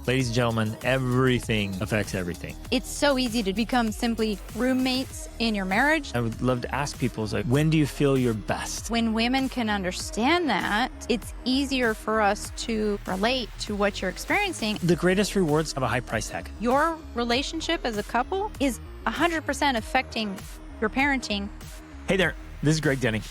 Ladies and gentlemen, everything affects everything. It's so easy to become simply roommates in your marriage. I would love to ask people, like, when do you feel your best? When women can understand that, it's easier for us to relate to what you're experiencing. The greatest rewards have a high price tag. Your relationship as a couple is 100% affecting your parenting. Hey there, this is Greg Denning.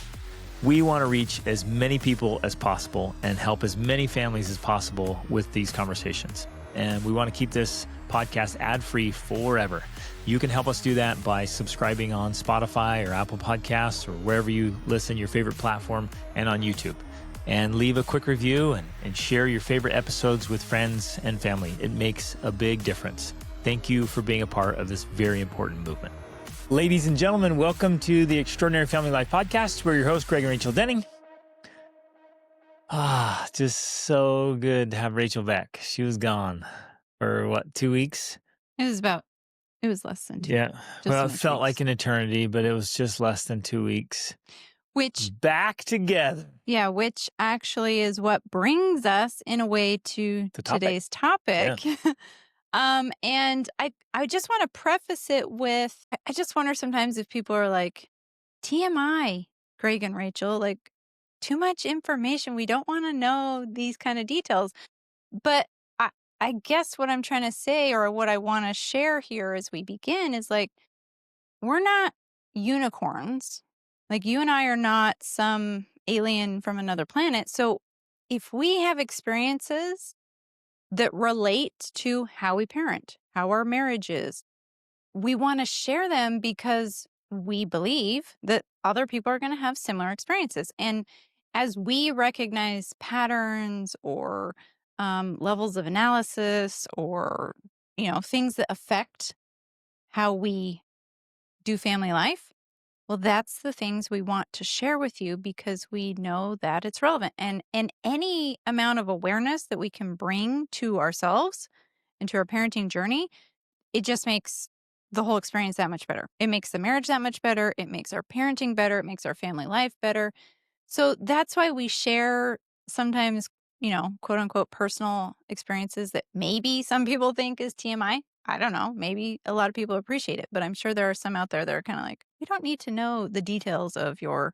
We want to reach as many people as possible and help as many families as possible with these conversations. And we want to keep this podcast ad-free forever. You can help us do that by subscribing on Spotify or Apple Podcasts or wherever you listen, your favorite platform, and on YouTube. And leave a quick review and share your favorite episodes with friends and family. It makes a big difference. Thank you for being a part of this very important movement. Ladies and gentlemen, welcome to the Extraordinary Family Life Podcast. We're your hosts, Greg and Rachel Denning. Just so good to have Rachel back. She was gone for 2 weeks? It was less than 2 Yeah. weeks. Well, it felt like an eternity, but it was just less than 2 weeks. Which back together. Yeah, which actually is what brings us in a way to today's topic. Yeah. And I just want to preface it with, I just wonder sometimes if people are like, TMI, Greg and Rachel, like too much information. We don't want to know these kind of details. But I guess what I'm trying to say, or what I want to share here as we begin, is like, we're not unicorns. Like, you and I are not some alien from another planet. So if we have experiences that relate to how we parent, how our marriage is, we want to share them because we believe that other people are going to have similar experiences. And as we recognize patterns or levels of analysis or, things that affect how we do family life, well, that's the things we want to share with you because we know that it's relevant. And any amount of awareness that we can bring to ourselves and to our parenting journey, it just makes the whole experience that much better. It makes the marriage that much better. It makes our parenting better. It makes our family life better. So that's why we share sometimes, quote unquote, personal experiences that maybe some people think is TMI. I don't know. Maybe a lot of people appreciate it, but I'm sure there are some out there that are kind of like, we don't need to know the details of your,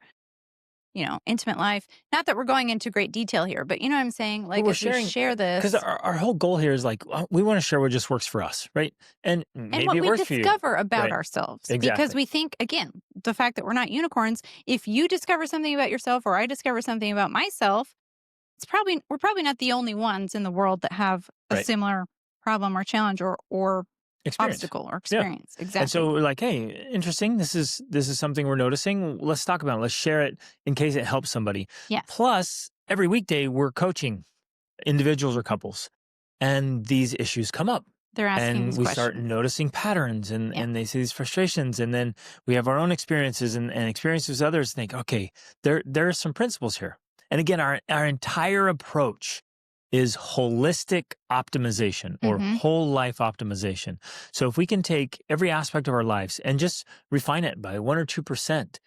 intimate life. Not that we're going into great detail here, but you know what I'm saying? Like, we share this. Because our whole goal here is like, we want to share what just works for us, right? And maybe what it we works for you. discover about Right. ourselves. Exactly. Because we think, again, the fact that we're not unicorns, if you discover something about yourself or I discover something about myself, we're probably not the only ones in the world that have a Right. similar problem or challenge or Experience. obstacle or experience. Yeah. Exactly. And so we're like, hey, interesting. This is something we're noticing. Let's talk about it. Let's share it in case it helps somebody. Yes. Plus, every weekday we're coaching individuals or couples, and these issues come up. They're asking and these we questions. start noticing patterns and they see these frustrations, and then we have our own experiences and experiences with others. Think, okay, there are some principles here. And again, our entire approach is holistic optimization or whole life optimization. So if we can take every aspect of our lives and just refine it by 1 or 2%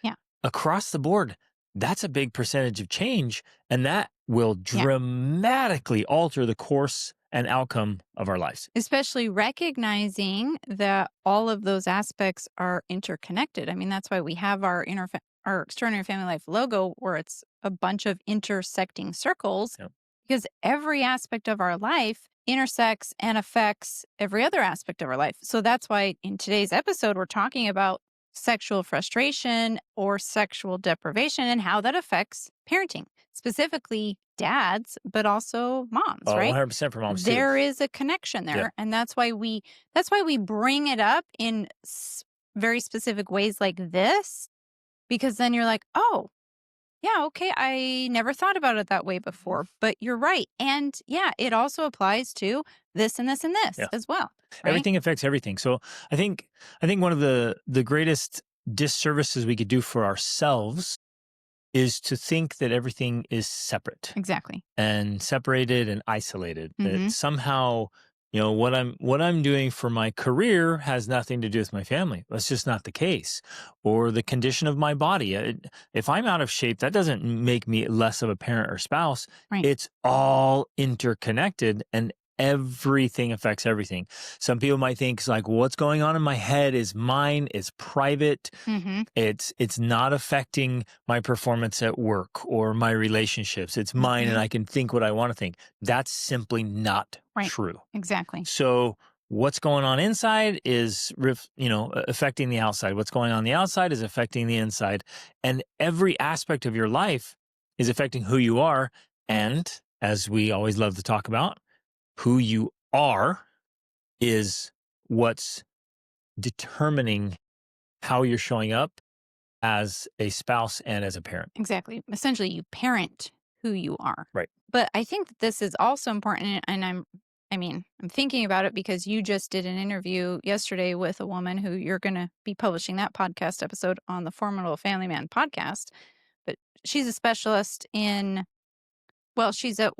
across the board, that's a big percentage of change, and that will dramatically alter the course and outcome of our lives. Especially recognizing that all of those aspects are interconnected. I mean, that's why we have our Extraordinary Family Life logo, where it's a bunch of intersecting circles, because every aspect of our life intersects and affects every other aspect of our life. So that's why in today's episode, we're talking about sexual frustration or sexual deprivation and how that affects parenting, specifically dads, but also moms, right? 100% for moms too. There is a connection there. Yeah. And that's why we bring it up in very specific ways like this, because then you're like, oh, yeah, okay, I never thought about it that way before, but you're right. And yeah, it also applies to this and this and this as well. Right? Everything affects everything. So I think one of the greatest disservices we could do for ourselves is to think that everything is separate. Exactly. And separated and isolated. That somehow, what I'm doing for my career has nothing to do with my family. That's just not the case. Or the condition of my body. If I'm out of shape, that doesn't make me less of a parent or spouse. Right. It's all interconnected, and everything affects everything. Some people might think it's like, what's going on in my head is mine, it's private. Mm-hmm. It's not affecting my performance at work or my relationships. It's mine and I can think what I want to think. That's simply not true. Exactly. So what's going on inside is, affecting the outside. What's going on the outside is affecting the inside. And every aspect of your life is affecting who you are. And as we always love to talk about, who you are is what's determining how you're showing up as a spouse and as a parent. Exactly. Essentially, you parent who you are. Right. But I think that this is also important, and I'm thinking about it because you just did an interview yesterday with a woman who you're going to be publishing that podcast episode on the Formidable Family Man podcast. But she's a specialist in, she's a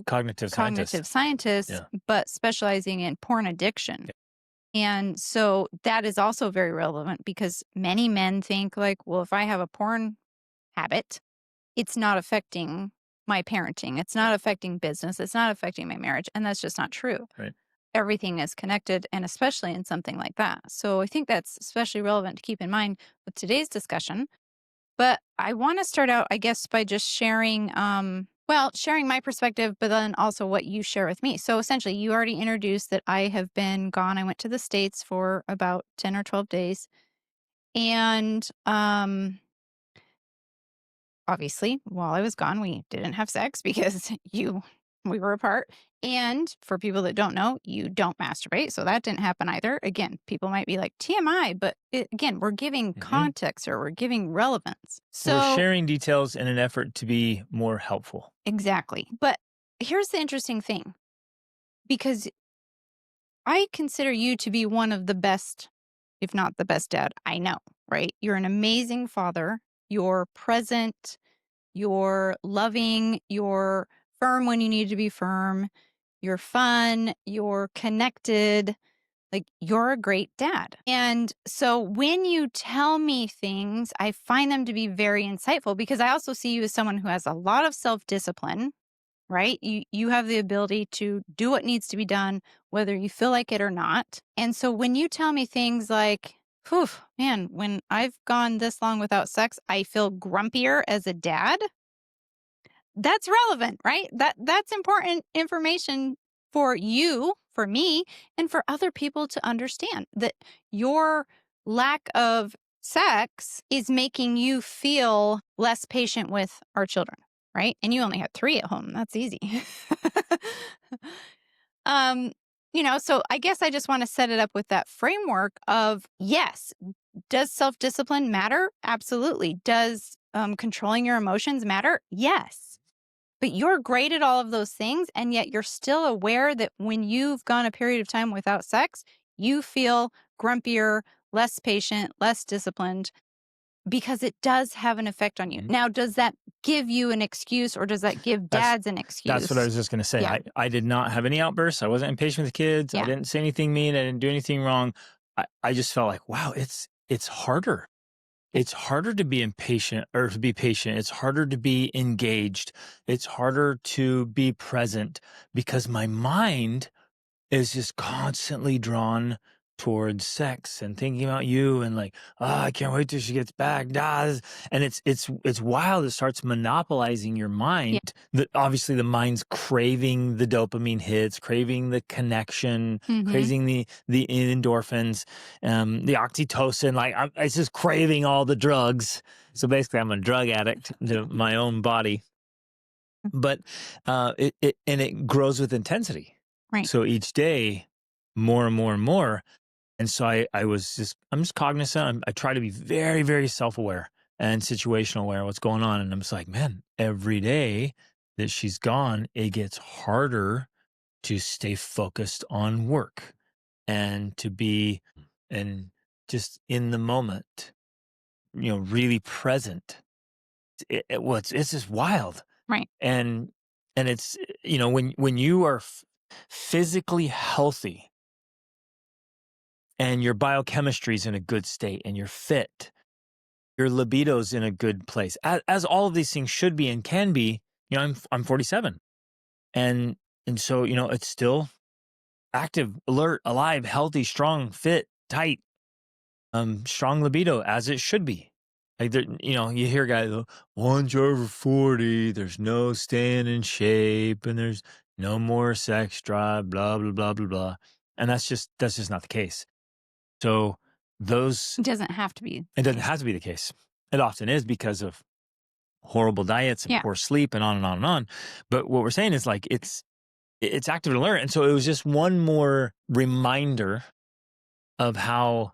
cognitive scientist, but specializing in porn addiction. Yeah. And so that is also very relevant because many men think like, well, if I have a porn habit, it's not affecting my parenting. It's not affecting business. It's not affecting my marriage. And that's just not true. Right. Everything is connected, and especially in something like that. So I think that's especially relevant to keep in mind with today's discussion. But I want to start out, I guess, by just sharing, sharing my perspective, but then also what you share with me. So essentially, you already introduced that I have been gone. I went to the States for about 10 or 12 days. And obviously, while I was gone, we didn't have sex because we were apart. And for people that don't know, you don't masturbate. So that didn't happen either. Again, people might be like TMI, but again, we're giving context or we're giving relevance. So we're sharing details in an effort to be more helpful. Exactly. But here's the interesting thing, because I consider you to be one of the best, if not the best dad I know, right? You're an amazing father. You're present. You're loving. You're firm when you need to be firm. You're fun. You're connected. Like, you're a great dad. And so when you tell me things, I find them to be very insightful because I also see you as someone who has a lot of self-discipline, right? You have the ability to do what needs to be done, whether you feel like it or not. And so when you tell me things like, whew, man, when I've gone this long without sex, I feel grumpier as a dad. That's relevant, right? That's important information for you, for me, and for other people to understand that your lack of sex is making you feel less patient with our children, right? And you only had 3 at home. That's easy. So I guess I just want to set it up with that framework of, yes, does self-discipline matter? Absolutely. Does controlling your emotions matter? Yes. But you're great at all of those things, and yet you're still aware that when you've gone a period of time without sex, you feel grumpier, less patient, less disciplined, because it does have an effect on you. Now, does that give you an excuse, or does that give dads an excuse? That's what I was just going to say. Yeah. I did not have any outbursts. I wasn't impatient with the kids. Yeah. I didn't say anything mean. I didn't do anything wrong. I just felt like, wow, it's harder. It's harder to be impatient or to be patient. It's harder to be engaged. It's harder to be present because my mind is just constantly drawn towards sex and thinking about you and like, I can't wait till she gets back. And it's wild. It starts monopolizing your mind. Yeah. Obviously the mind's craving the dopamine hits, craving the connection, craving the endorphins, the oxytocin. Like it's just craving all the drugs. So basically I'm a drug addict to my own body, but it grows with intensity. Right. So each day more and more and more. And so I'm just cognizant. I try to be very, very self-aware and situational aware of what's going on. And I'm just like, man, every day that she's gone, it gets harder to stay focused on work and to be just in the moment, really present. It's just wild. Right. And it's, when you are physically healthy, and your biochemistry is in a good state and you're fit, your libido's in a good place, as all of these things should be and can be. I'm 47, and And so, it's still active, alert, alive, healthy, strong, fit, tight, strong libido as it should be. Like, you hear guys go, once you're over 40, there's no staying in shape and there's no more sex drive, blah, blah, blah, blah, blah. And that's just not the case. So It doesn't have to be. it doesn't have to be the case. It often is because of horrible diets and poor sleep and on and on and on. But what we're saying is like, it's active and alert. And so it was just one more reminder of how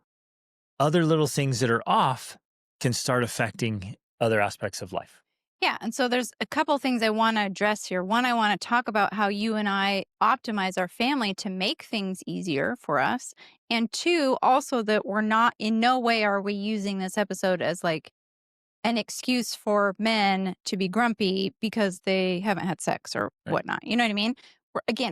other little things that are off can start affecting other aspects of life. Yeah. And so there's a couple things I want to address here. One, I want to talk about how you and I optimize our family to make things easier for us. And two, also that we're not, in no way are we using this episode as like an excuse for men to be grumpy because they haven't had sex or whatnot. You know what I mean?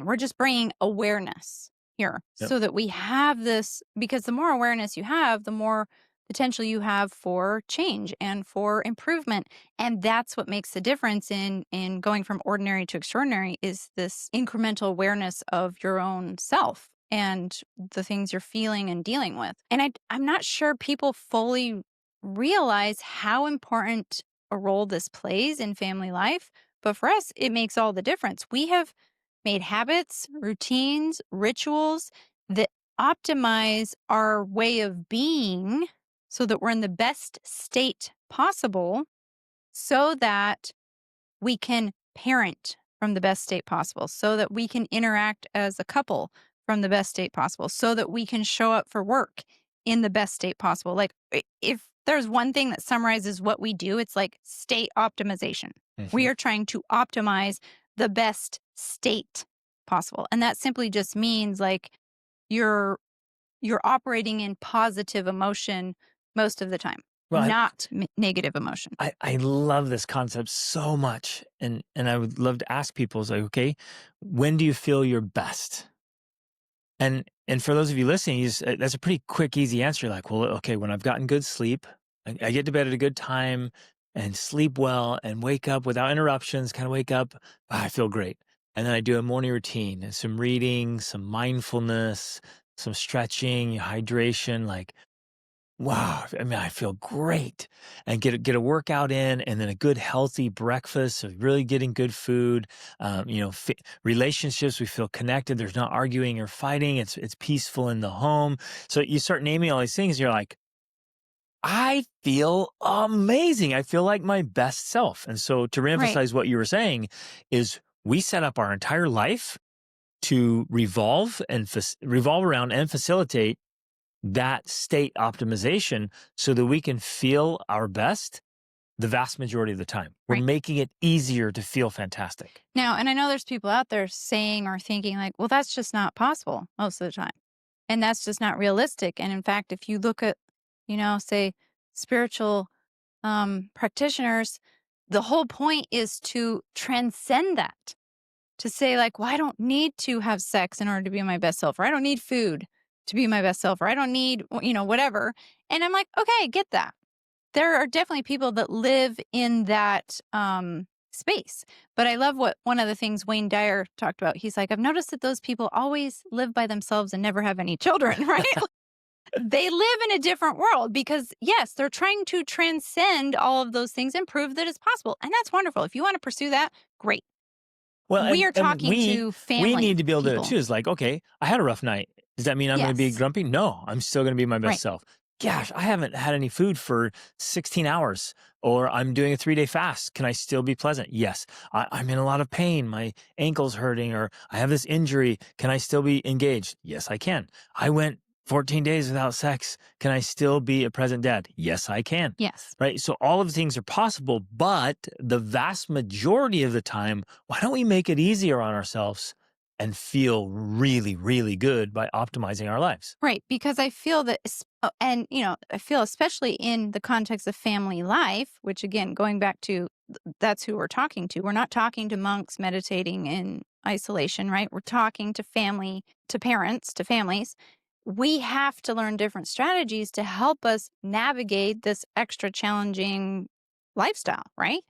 We're just bringing awareness here so that we have this, because the more awareness you have, the more potential you have for change and for improvement. And that's what makes the difference in going from ordinary to extraordinary, is this incremental awareness of your own self and the things you're feeling and dealing with. And I'm not sure people fully realize how important a role this plays in family life. But for us, it makes all the difference. We have made habits, routines, rituals that optimize our way of being so that we're in the best state possible, so that we can parent from the best state possible, so that we can interact as a couple from the best state possible, so that we can show up for work in the best state possible. Like, if there's one thing that summarizes what we do, it's like state optimization. Mm-hmm. We are trying to optimize the best state possible. And that simply just means like you're operating in positive emotion most of the time, not negative emotion. I love this concept so much. And I would love to ask people, it's like, okay, when do you feel your best? And for those of you listening, that's a pretty quick, easy answer. Like, well, okay, when I've gotten good sleep, I get to bed at a good time and sleep well and wake up without interruptions, kind of wake up, I feel great. And then I do a morning routine and some reading, some mindfulness, some stretching, hydration, like, wow, I mean, I feel great, and get a workout in, and then a good healthy breakfast. So really getting good food, relationships. We feel connected. There's not arguing or fighting. It's peaceful in the home. So you start naming all these things. And you're like, I feel amazing. I feel like my best self. And so to reemphasize what you were saying is, we set up our entire life to revolve around and facilitate that state optimization so that we can feel our best the vast majority of the time. We're making it easier to feel fantastic. Now, and I know there's people out there saying or thinking like, well, that's just not possible most of the time. And that's just not realistic. And in fact, if you look at, say spiritual practitioners, the whole point is to transcend that, to say like, well, I don't need to have sex in order to be my best self, or I don't need food to be my best self, or I don't need, whatever. And I'm like, okay, I get that. There are definitely people that live in that space. But I love what one of the things Wayne Dyer talked about. He's like, I've noticed that those people always live by themselves and never have any children, right? They live in a different world because, yes, they're trying to transcend all of those things and prove that it's possible. And that's wonderful. If you want to pursue that, great. Well, we are talking to family. We need to be able people. to choose like, okay, I had a rough night. Does that mean I'm going to be grumpy? No, I'm still going to be my best self. Gosh, I haven't had any food for 16 hours, or I'm doing a 3-day fast. Can I still be pleasant? Yes. I'm in a lot of pain. My ankle's hurting, or I have this injury. Can I still be engaged? Yes, I can. I went 14 days without sex. Can I still be a present dad? Yes, I can. Yes. Right? So all of the things are possible, but the vast majority of the time, why don't we make it easier on ourselves and feel really, really good by optimizing our lives? Right. Because I feel that, and, I feel especially in the context of family life, which again, going back to, that's who we're talking to. We're not talking to monks meditating in isolation, right? We're talking to family, to parents, to families. We have to learn different strategies to help us navigate this extra challenging lifestyle, right?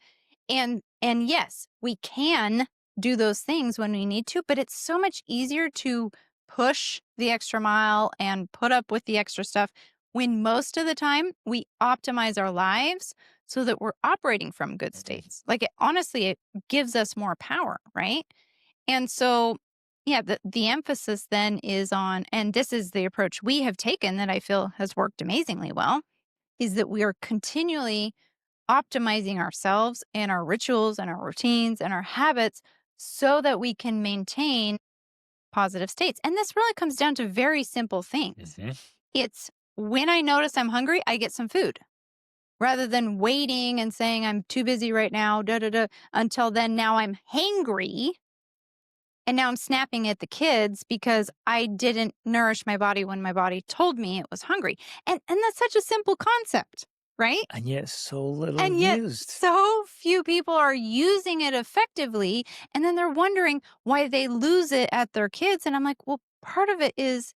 And yes, we can do those things when we need to, but it's so much easier to push the extra mile and put up with the extra stuff when most of the time we optimize our lives so that we're operating from good states. Like honestly, it gives us more power, right? And so, yeah, the emphasis then is on, and this is the approach we have taken that I feel has worked amazingly well, is that we are continually optimizing ourselves and our rituals and our routines and our habits so that we can maintain positive states. And this really comes down to very simple things. It's when I notice I'm hungry, I get some food rather than waiting and saying I'm too busy right now, until then. Now I'm hangry. And now I'm snapping at the kids because I didn't nourish my body when my body told me it was hungry. And that's such a simple concept, right? And yet so little and yet used. so few people are using it effectively. And then they're wondering why they lose it at their kids. And I'm like, well, part of it is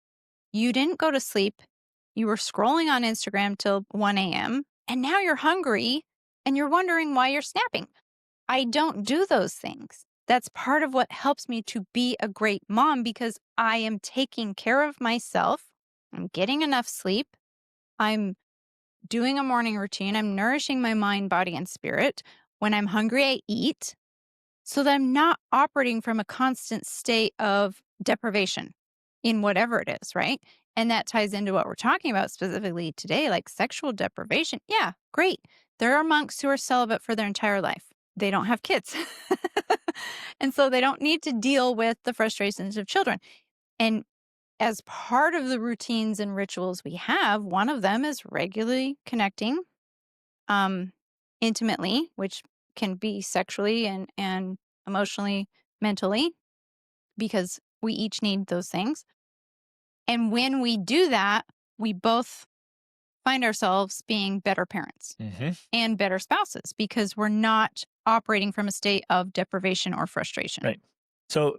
you didn't go to sleep. You were scrolling on Instagram till 1 a.m. And now you're hungry and you're wondering why you're snapping. I don't do those things. That's part of what helps me to be a great mom because I am taking care of myself. I'm getting enough sleep. I'm doing a morning routine. I'm nourishing my mind, body, and spirit. When I'm hungry, I eat so that I'm not operating from a constant state of deprivation in whatever it is, right? And that ties into what we're talking about specifically today, like sexual deprivation. Yeah, great. There are monks who are celibate for their entire life. They don't have kids. And so they don't need to deal with the frustrations of children. And as part of the routines and rituals we have, one of them is regularly connecting intimately, which can be sexually and emotionally, mentally, because we each need those things. And when we do that, we both find ourselves being better parents and better spouses because we're not operating from a state of deprivation or frustration. Right. So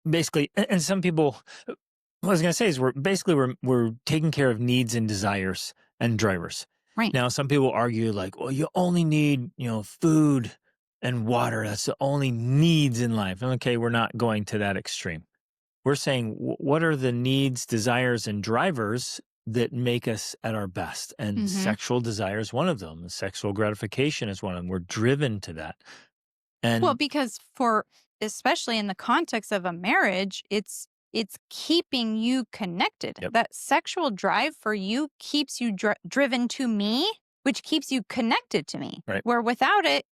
basically, and some people, what I was going to say is we're taking care of needs and desires and drivers. Right. Now, some people argue like, well, you only need, food and water. That's the only needs in life. And okay, we're not going to that extreme. We're saying, what are the needs, desires, and drivers that make us at our best? And sexual desire is one of them. Sexual gratification is one of them. We're driven to that. And well, because especially in the context of a marriage, it's keeping you connected. Yep. That sexual drive for you keeps you driven to me, which keeps you connected to me. Right. Where without it,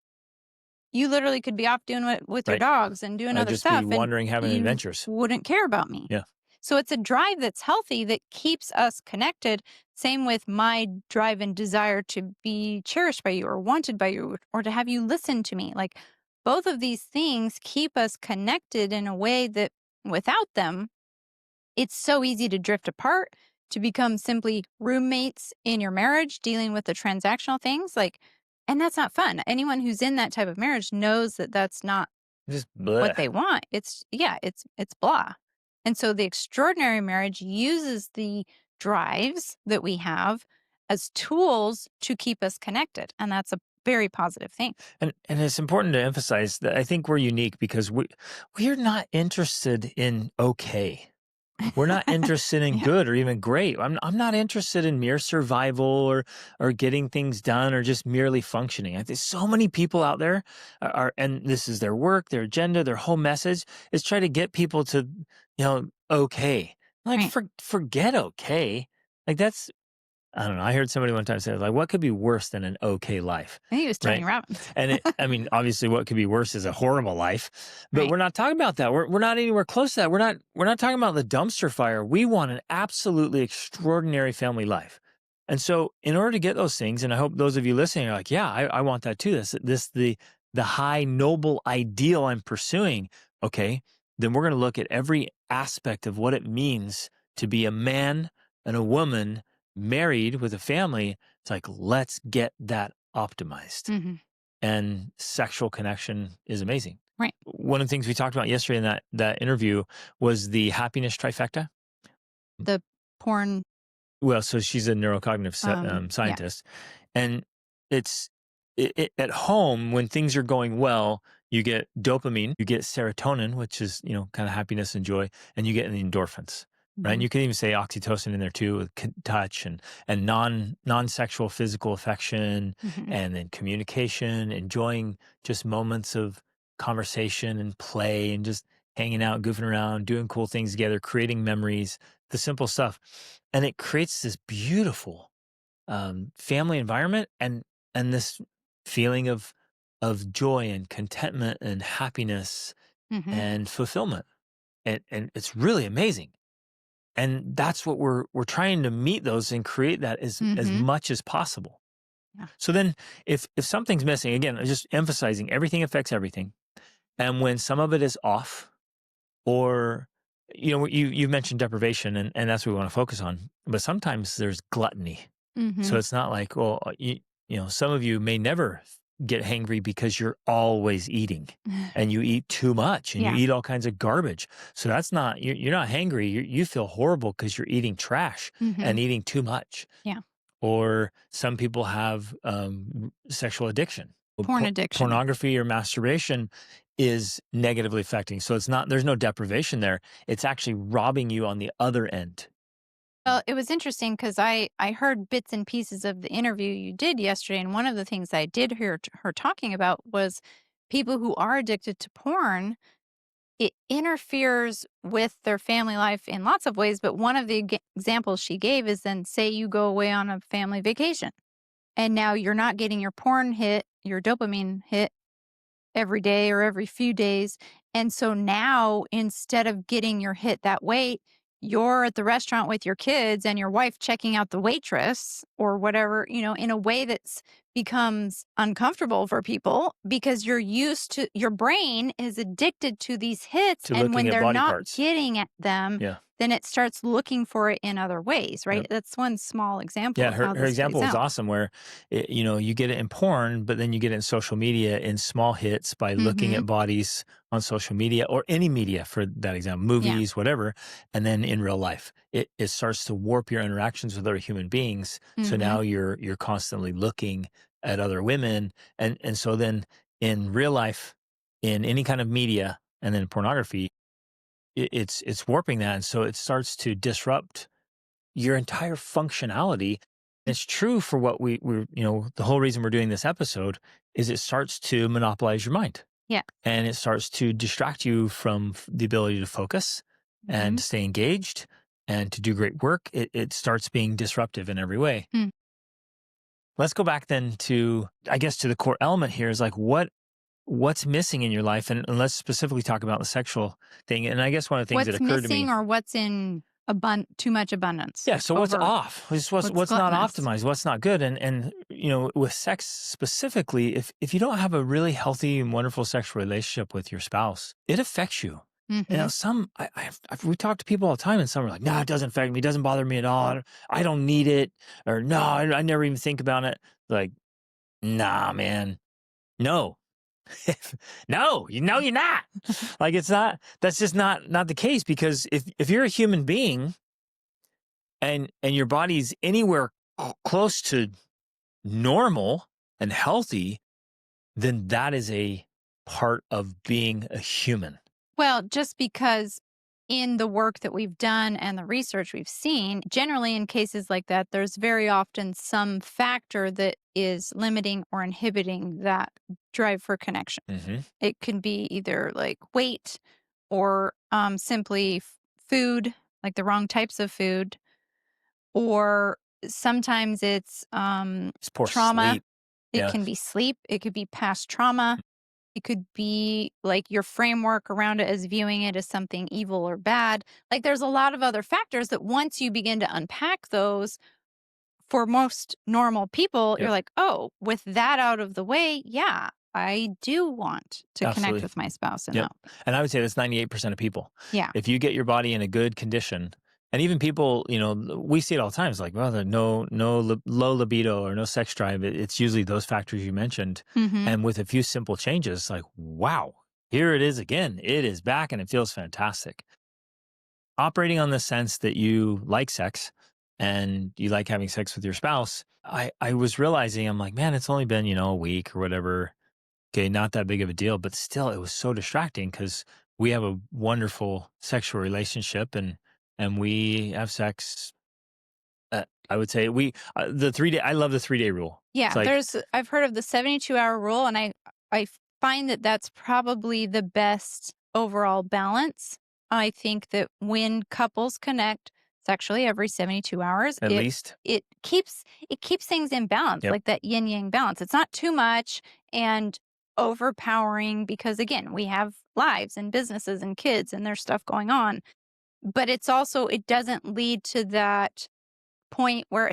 you literally could be off doing it with your dogs and doing other stuff. Just be wandering, having adventures. Wouldn't care about me. Yeah. So it's a drive that's healthy that keeps us connected. Same with my drive and desire to be cherished by you or wanted by you or to have you listen to me. Like both of these things keep us connected in a way that without them, it's so easy to drift apart, to become simply roommates in your marriage, dealing with the transactional things. And that's not fun. Anyone who's in that type of marriage knows that that's not just what they want. It's blah. And so the extraordinary marriage uses the drives that we have as tools to keep us connected. And that's a very positive thing. And it's important to emphasize that I think we're unique because we're not interested in okay. We're not interested in good or even great. I'm not interested in mere survival or getting things done or just merely functioning. I think so many people out there are, and this is their work, their agenda, their whole message is try to get people to, okay. Like forget okay. Like that's, I don't know. I heard somebody one time say, like, what could be worse than an okay life? I think it was Tony Robbins. And obviously what could be worse is a horrible life, but we're not talking about that. We're not anywhere close to that. We're not talking about the dumpster fire. We want an absolutely extraordinary family life. And so in order to get those things, and I hope those of you listening are like, yeah, I want that too. The high noble ideal I'm pursuing. Okay. Then we're going to look at every aspect of what it means to be a man and a woman married with a family. It's like, let's get that optimized. And sexual connection is amazing. Right. One of the things we talked about yesterday in that interview was the happiness trifecta. The porn. Well, so she's a neurocognitive scientist. And it's at home when things are going well, you get dopamine, you get serotonin, which is, kind of happiness and joy, and you get the endorphins. Right. And you can even say oxytocin in there too, with touch and non-sexual physical affection, and then communication, enjoying just moments of conversation and play and just hanging out, goofing around, doing cool things together, creating memories, the simple stuff. And it creates this beautiful family environment and this feeling of joy and contentment and happiness and fulfillment. And it's really amazing. And that's what we're trying to meet those and create that as much as possible. Yeah. So then if something's missing, again, just emphasizing everything affects everything. And when some of it is off, or, you mentioned deprivation, and that's what we want to focus on. But sometimes there's gluttony. So it's not like, well, some of you may never get hangry because you're always eating and you eat too much and you eat all kinds of garbage. So that's not, you're not hangry. You feel horrible because you're eating trash and eating too much. Yeah. Or some people have sexual addiction. Porn addiction. Pornography or masturbation is negatively affecting. So there's no deprivation there. It's actually robbing you on the other end. Well, it was interesting because I heard bits and pieces of the interview you did yesterday. And one of the things I did hear her talking about was people who are addicted to porn. It interferes with their family life in lots of ways. But one of the examples she gave is then say you go away on a family vacation and now you're not getting your porn hit, your dopamine hit every day or every few days. And so now instead of getting your hit that way, you're at the restaurant with your kids and your wife checking out the waitress or whatever, in a way that's becomes uncomfortable for people because you're used to, your brain is addicted to these hits. And when they're not getting at them, then it starts looking for it in other ways, right? Yep. That's one small example. Yeah, her example was awesome where, you get it in porn, but then you get it in social media in small hits by looking at bodies on social media or any media for that example, movies, whatever. And then in real life, it starts to warp your interactions with other human beings. So now you're constantly looking at other women. And so then in real life, in any kind of media and then pornography, it's warping that. And so it starts to disrupt your entire functionality. It's true for what we're, the whole reason we're doing this episode is it starts to monopolize your mind. Yeah. And it starts to distract you from the ability to focus and stay engaged and to do great work. It starts being disruptive in every way. Let's go back then to, I guess, to the core element here is like what's missing in your life, and let's specifically talk about the sexual thing. And I guess one of the things that occurred to me, what's missing or what's in too much abundance. Yeah. So what's off? What's not optimized? What's not good? And with sex specifically, if you don't have a really healthy and wonderful sexual relationship with your spouse, it affects you. We talk to people all the time, and some are like, "No, it doesn't affect me. It doesn't bother me at all. I don't need it," or "No, I never even think about it." Like, nah, man, no. No, you're not. Like it's not. That's just not the case, because if you're a human being, and your body's anywhere close to normal and healthy, then that is a part of being a human. Well, just because in the work that we've done and the research we've seen, generally in cases like that, there's very often some factor that is limiting or inhibiting that drive for connection. It can be either like weight or simply food, like the wrong types of food, or sometimes it's poor trauma. Sleep. It can be sleep. It could be past trauma. It could be like your framework around it as viewing it as something evil or bad. Like there's a lot of other factors that once you begin to unpack those, for most normal people, you're like, oh, with that out of the way, yeah, I do want to connect with my spouse. And I would say that's 98% of people. Yeah. If you get your body in a good condition, and even people, we see it all the time. It's like, well, no low libido or no sex drive. It's usually those factors you mentioned. And with a few simple changes, like, wow, here it is again. It is back and it feels fantastic. Operating on the sense that you like sex and you like having sex with your spouse, I was realizing, I'm like, man, it's only been, a week or whatever. Okay, not that big of a deal, but still, it was so distracting because we have a wonderful sexual relationship, and we have sex. I would say the 3 day. I love the 3 day rule. It's Yeah, like I've heard of the 72-hour rule, and I find that that's probably the best overall balance. I think that when couples connect sexually every 72 hours, at least. it keeps things in balance, Yep. like that yin yang balance. It's not too much and overpowering because again, we have lives and businesses and kids and there's stuff going on. But it's also it doesn't lead to that point where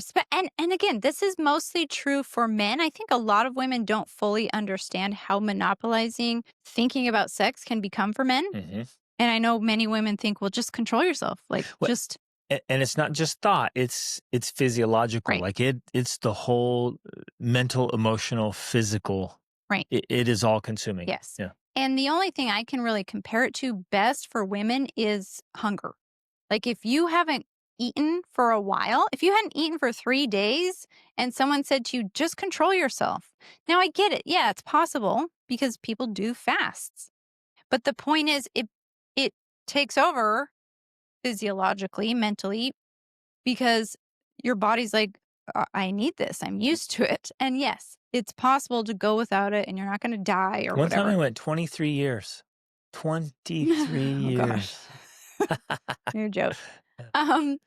and again, this is mostly true for men. I think a lot of women don't fully understand how monopolizing thinking about sex can become for men. hmm And I know many women think, well, just control yourself. Like just And it's not just thought; it's physiological. right, Like it's the whole mental, emotional, physical. right. It is all consuming. Yes. Yeah. And the only thing I can really compare it to best for women is hunger. Like if you haven't eaten for a while, if you hadn't eaten for 3 days and someone said to you, just control yourself. Now I get it. Yeah, it's possible because people do fasts. But the point is it takes over physiologically, mentally, because your body's like, I need this. I'm used to it. And yes, it's possible to go without it and you're not going to die or One time I whatever. went 23 years. 23 Oh gosh. years. You're a joke. Um,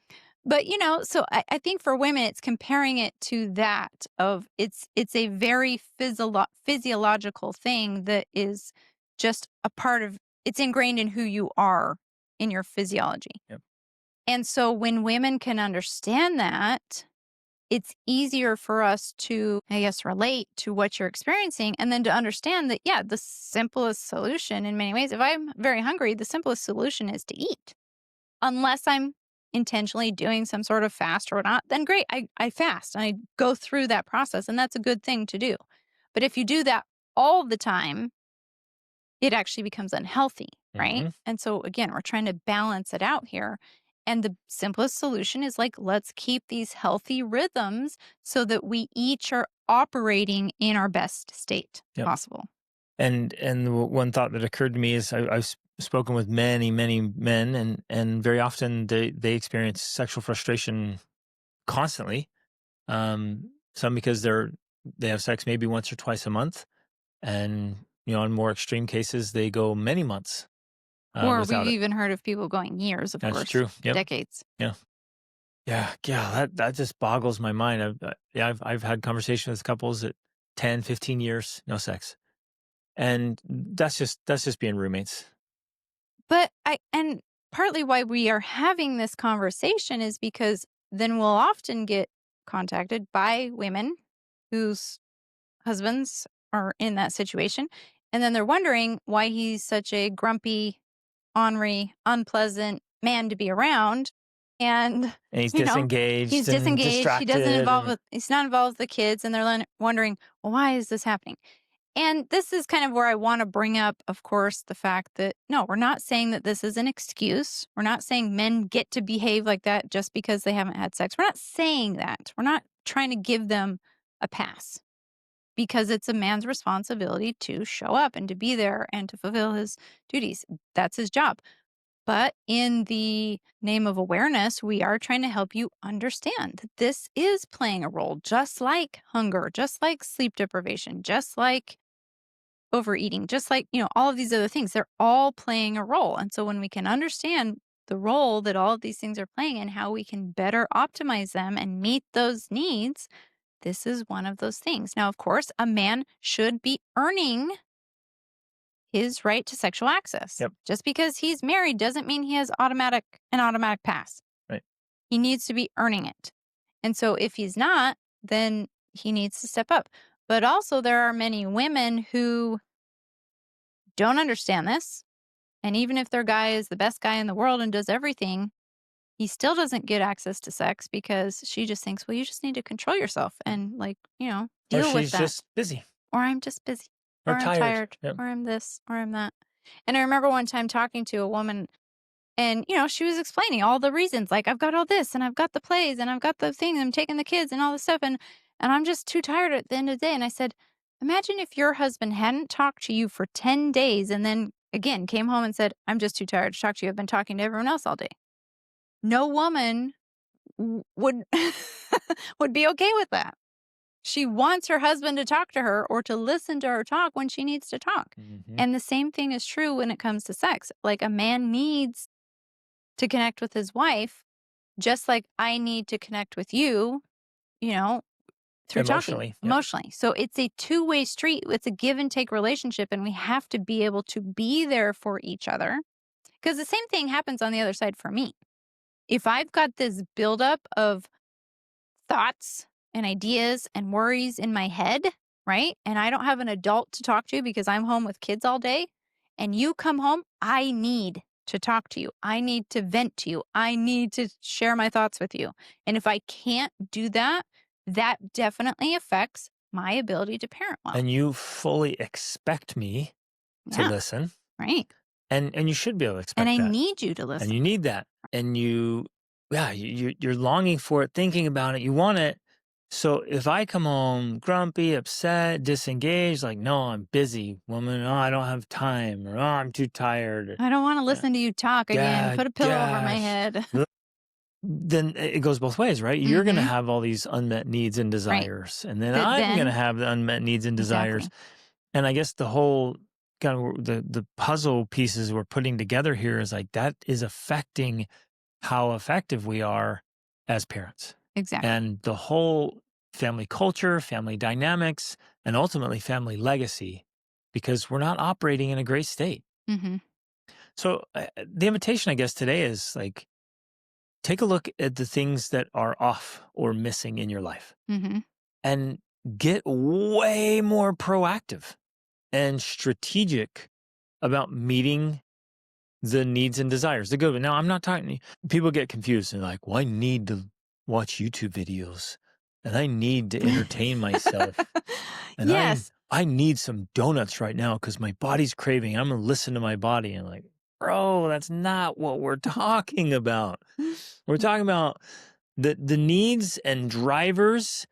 but so I think for women, it's comparing it to that of it's a very physiological thing that is just a part of it's ingrained in who you are in your physiology. Yep. And so when women can understand that, it's easier for us to, I guess, relate to what you're experiencing and then to understand that, yeah, the simplest solution in many ways, if I'm very hungry, the simplest solution is to eat. Unless I'm intentionally doing some sort of fast or not, then great, I fast and I go through that process. And that's a good thing to do. But if you do that all the time, it actually becomes unhealthy, right? hmm And so again, we're trying to balance it out here. And the simplest solution is like, let's keep these healthy rhythms so that we each are operating in our best state Yep. possible. And one thought that occurred to me is I've spoken with many men, and very often they experience sexual frustration constantly. Some because they have sex maybe once or twice a month, and in more extreme cases they go many months Or we've without it. even heard of people going years, of That's course, true. Yep. decades. Yeah. Yeah. That just boggles my mind. I've had conversations with couples at 10, 15 years, no sex. And that's just being roommates. But and partly why we are having this conversation is because then we'll often get contacted by women whose husbands are in that situation. And then they're wondering why he's such a grumpy, ornery, unpleasant man to be around. And, And he's you know, he's disengaged and disengaged. He doesn't distracted involve and with, he's not involved with the kids. And they're wondering, well, why is this happening? And this is kind of where I want to bring up, of course, the fact that no, we're not saying that this is an excuse. We're not saying men get to behave like that just because they haven't had sex. We're not saying that. We're not trying to give them a pass because it's a man's responsibility to show up and to be there and to fulfill his duties. That's his job. But in the name of awareness, we are trying to help you understand that this is playing a role, just like hunger, just like sleep deprivation, just like overeating, just like, all of these other things, they're all playing a role. And so when we can understand the role that all of these things are playing and how we can better optimize them and meet those needs, this is one of those things. Now, of course, a man should be earning his right to sexual access. Yep. Just because he's married doesn't mean he has an automatic pass. right. He needs to be earning it. And so if he's not, then he needs to step up. But also there are many women who don't understand this. And even if their guy is the best guy in the world and does everything, he still doesn't get access to sex because she just thinks, well, you just need to control yourself and Or deal with she's that. just busy Or I'm just busy. or Or I'm tired. tired. Yep. Or I'm this. Or I'm that. And I remember one time talking to a woman and, she was explaining all the reasons. Like, I've got all this and I've got the plays and I've got the thing. I'm taking the kids and all this stuff. And I'm just too tired at the end of the day. And I said, Imagine if your husband hadn't talked to you for 10 days and then again came home and said, I'm just too tired to talk to you. I've been talking to everyone else all day. No woman would would be okay with that. She wants her husband to talk to her or to listen to her talk when she needs to talk. Mm-hmm. And the same thing is true when it comes to sex. Like a man needs to connect with his wife, just like I need to connect with you, you know, through talking Emotionally. Yep. emotionally. So it's a two-way street. It's a give and take relationship. And we have to be able to be there for each other because the same thing happens on the other side for me. If I've got this buildup of thoughts and ideas and worries in my head, right? And I don't have an adult to talk to because I'm home with kids all day, and you come home, I need to talk to you. I need to vent to you. I need to share my thoughts with you. And if I can't do that, that definitely affects my ability to parent well. And you fully expect me to listen. Right. And you should be able to expect and I that. need you to listen. And you need that. And you're longing for it, thinking about it. You want it. So if I come home grumpy, upset, disengaged, like, no, I'm busy, woman. Oh, I don't have time. Or, oh, I'm too tired. Or, I don't want to listen to you talk again. Put a pillow over my head. Then it goes both ways, right? You're going to have all these unmet needs and desires. Right. And then I'm going to have the unmet needs and desires. Exactly. And I guess the whole kind of the puzzle pieces we're putting together here is like that is affecting how effective we are as parents. Exactly. And the whole family culture, family dynamics, and ultimately family legacy, because we're not operating in a great state. Mm-hmm. So the invitation, I guess, today is like, take a look at the things that are off or missing in your life and get way more proactive and strategic about meeting the needs and desires, the good. Now, I'm not talking, people get confused and like, well, I need to watch YouTube videos and I need to entertain myself. And yes. I need some donuts right now because my body's craving. I'm going to listen to my body. And like, bro, that's not what we're talking about. We're talking about the needs and drivers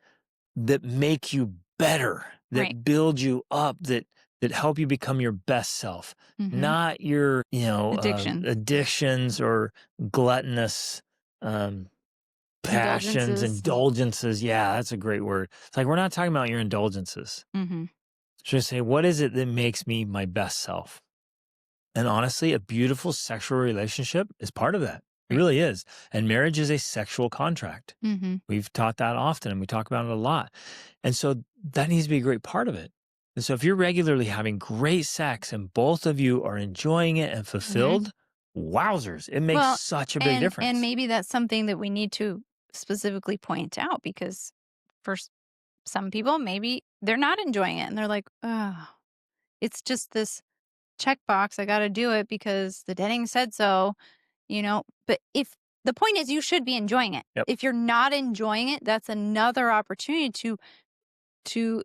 that make you better, that build you up, that help you become your best self, not your, addictions or gluttonous passions, indulgences. Yeah, that's a great word. It's like, we're not talking about your indulgences. Just say, what is it that makes me my best self? And honestly, a beautiful sexual relationship is part of that. It really is. And marriage is a sexual contract. We've taught that often and we talk about it a lot. And so that needs to be a great part of it. And so if you're regularly having great sex and both of you are enjoying it and fulfilled, wowzers, it makes such a big difference. And maybe that's something that we need to specifically point out because for some people, maybe they're not enjoying it and they're like, oh, it's just this checkbox. I got to do it because the Denning said so, But if the point is, you should be enjoying it. Yep. If you're not enjoying it, that's another opportunity to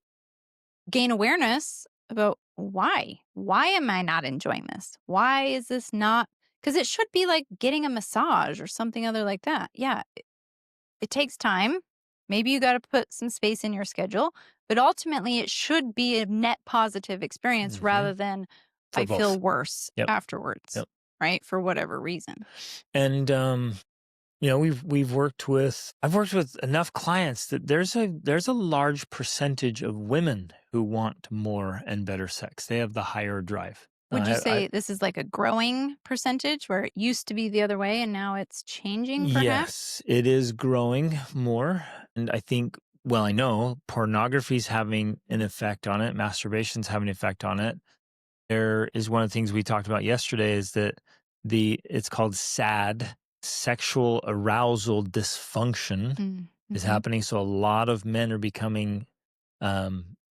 gain awareness about why. Why am I not enjoying this? Why is this not? Because it should be like getting a massage or something other like that. Yeah, it takes time. Maybe you got to put some space in your schedule, but ultimately it should be a net positive experience rather than I feel worse afterwards, right? For whatever reason. And I've worked with enough clients that there's a large percentage of women who want more and better sex. They have the higher drive. Would you say this is like a growing percentage where it used to be the other way and now it's changing perhaps? Yes, it is growing more. And I think, I know pornography's having an effect on it. Masturbation's having an effect on it. There is one of the things we talked about yesterday is that it's called SAD, sexual arousal dysfunction is happening. So a lot of men are becoming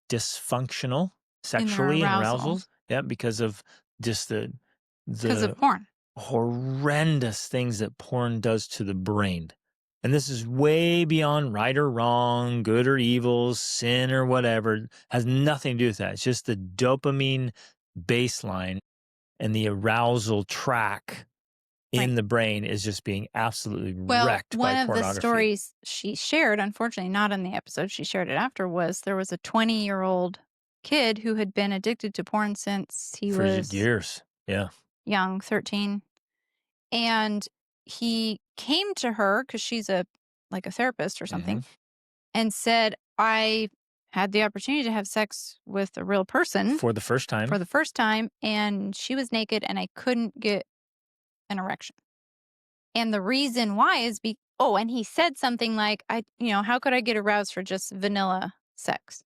dysfunctional sexually in arousal. Yeah, because of just because of porn. Horrendous things that porn does to the brain. And this is way beyond right or wrong, good or evil, sin or whatever. It has nothing to do with that. It's just the dopamine baseline and the arousal track in the brain is just being absolutely wrecked by pornography. One of the stories she shared, unfortunately not in the episode, she shared it after, was there was a 20-year-old kid who had been addicted to porn since he For was years. Yeah. young, 13. And he came to her because she's like a therapist or something and said, I had the opportunity to have sex with a real person For the first time. and she was naked and I couldn't get an erection. And the reason why is and he said something like, how could I get aroused for just vanilla sex?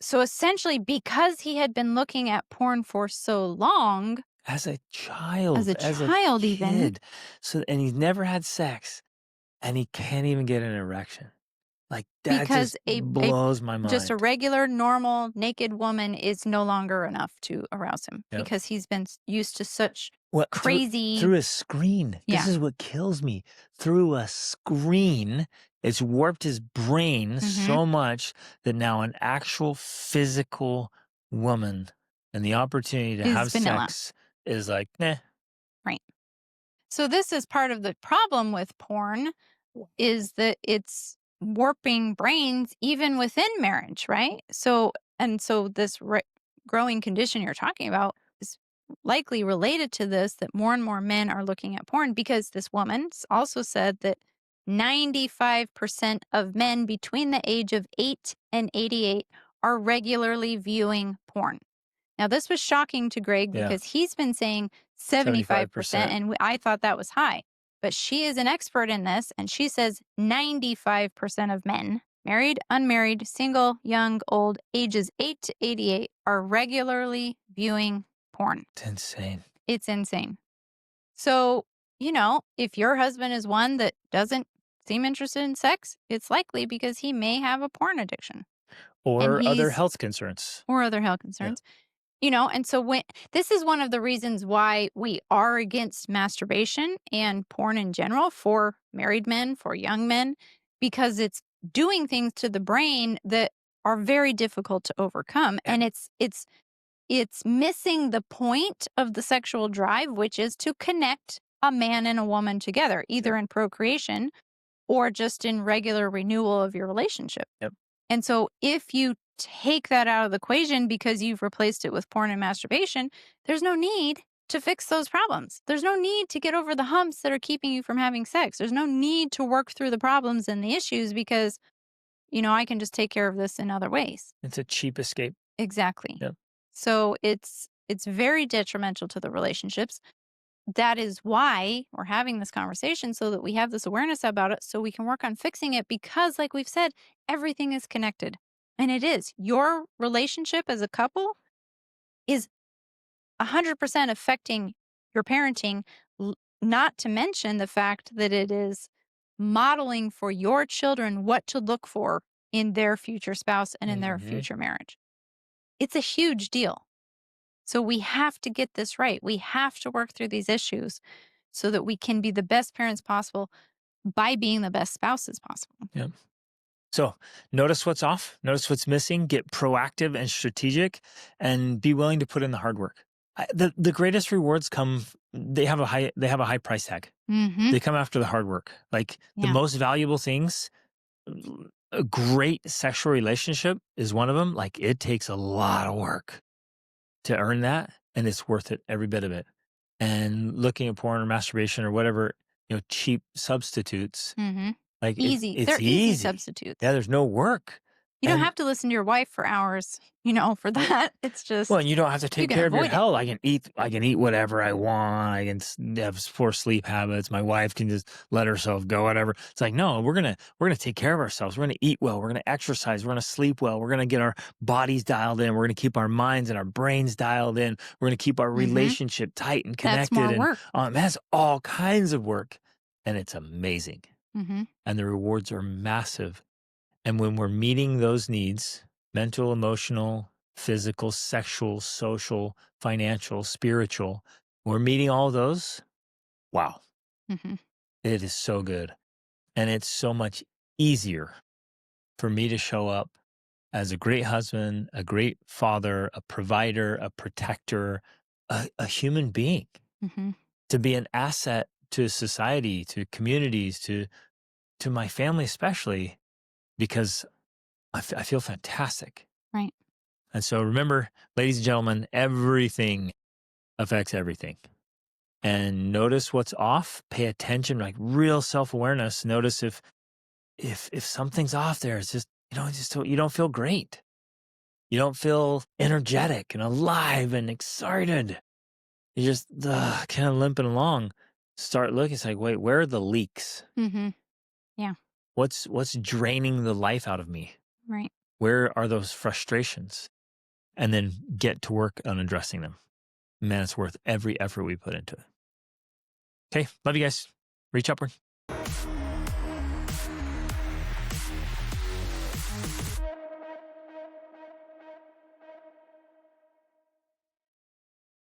So essentially, because he had been looking at porn for so long, As a child, as a child kid. even. So, and he's never had sex and he can't even get an erection. Like, that because just blows my mind. just a regular, normal, naked woman is no longer enough to arouse him because he's been used to such crazy. Through a screen. Yeah. This is what kills me. Through a screen, it's warped his brain so much that now an actual physical woman and the opportunity to have vanilla. sex is like, nah. Right. So this is part of the problem with porn is that it's warping brains even within marriage, right? So this growing condition you're talking about is likely related to this, that more and more men are looking at porn, because this woman also said that 95% of men between the age of 8 and 88 are regularly viewing porn. Now, this was shocking to Greg because he's been saying 75%, and I thought that was high. But she is an expert in this, and she says 95% of men, married, unmarried, single, young, old, ages 8 to 88, are regularly viewing porn. It's insane. It's insane. So, if your husband is one that doesn't seem interested in sex, it's likely because he may have a porn addiction. Or other health concerns. And so this is one of the reasons why we are against masturbation and porn in general for married men, for young men, because it's doing things to the brain that are very difficult to overcome. Yeah. And it's missing the point of the sexual drive, which is to connect a man and a woman together, either in procreation or just in regular renewal of your relationship. Yep. And so if you take that out of the equation because you've replaced it with porn and masturbation, there's no need to fix those problems. There's no need to get over the humps that are keeping you from having sex. There's no need to work through the problems and the issues because, I can just take care of this in other ways. It's a cheap escape. Exactly. Yep. So it's very detrimental to the relationships. That is why we're having this conversation, so that we have this awareness about it, so we can work on fixing it, because like we've said, everything is connected. And it is. Your relationship as a couple is 100% affecting your parenting, not to mention the fact that it is modeling for your children what to look for in their future spouse and in their future marriage. It's a huge deal. So we have to get this right. We have to work through these issues so that we can be the best parents possible by being the best spouses possible. Yep. So notice what's off, notice what's missing, get proactive and strategic, and be willing to put in the hard work. The greatest rewards they have a high price tag. They come after the hard work. Like the most valuable things, a great sexual relationship is one of them. Like it takes a lot of work to earn that, and it's worth it, every bit of it. And looking at porn or masturbation or whatever, cheap substitutes, like easy. They're easy substitutes. Yeah, there's no work. You don't have to listen to your wife for hours, for that. It's just, and you don't have to take care of your health. I can eat whatever I want. I can have poor sleep habits. My wife can just let herself go, whatever. It's like, no, we're going to take care of ourselves. We're going to eat well. We're going to exercise. We're going to sleep well. We're going to get our bodies dialed in. We're going to keep our minds and our brains dialed in. We're going to keep our relationship tight and connected. That's more work. That's all kinds of work. And it's amazing. And the rewards are massive. And when we're meeting those needs, mental, emotional, physical, sexual, social, financial, spiritual, we're meeting all those. Wow. It is so good. And it's so much easier for me to show up as a great husband, a great father, a provider, a protector, a human being, to be an asset to society, to communities, to my family especially, because I feel fantastic. Right. And so remember, ladies and gentlemen, everything affects everything. And notice what's off. Pay attention, like real self-awareness. Notice if something's off there. It's just, you don't feel great. You don't feel energetic and alive and excited. You're just kind of limping along. Start looking. It's like, wait, where are the leaks? Mm-hmm. Yeah. What's draining the life out of me? Right. Where are those frustrations? And then get to work on addressing them. Man, it's worth every effort we put into it. Okay, love you guys. Reach upward.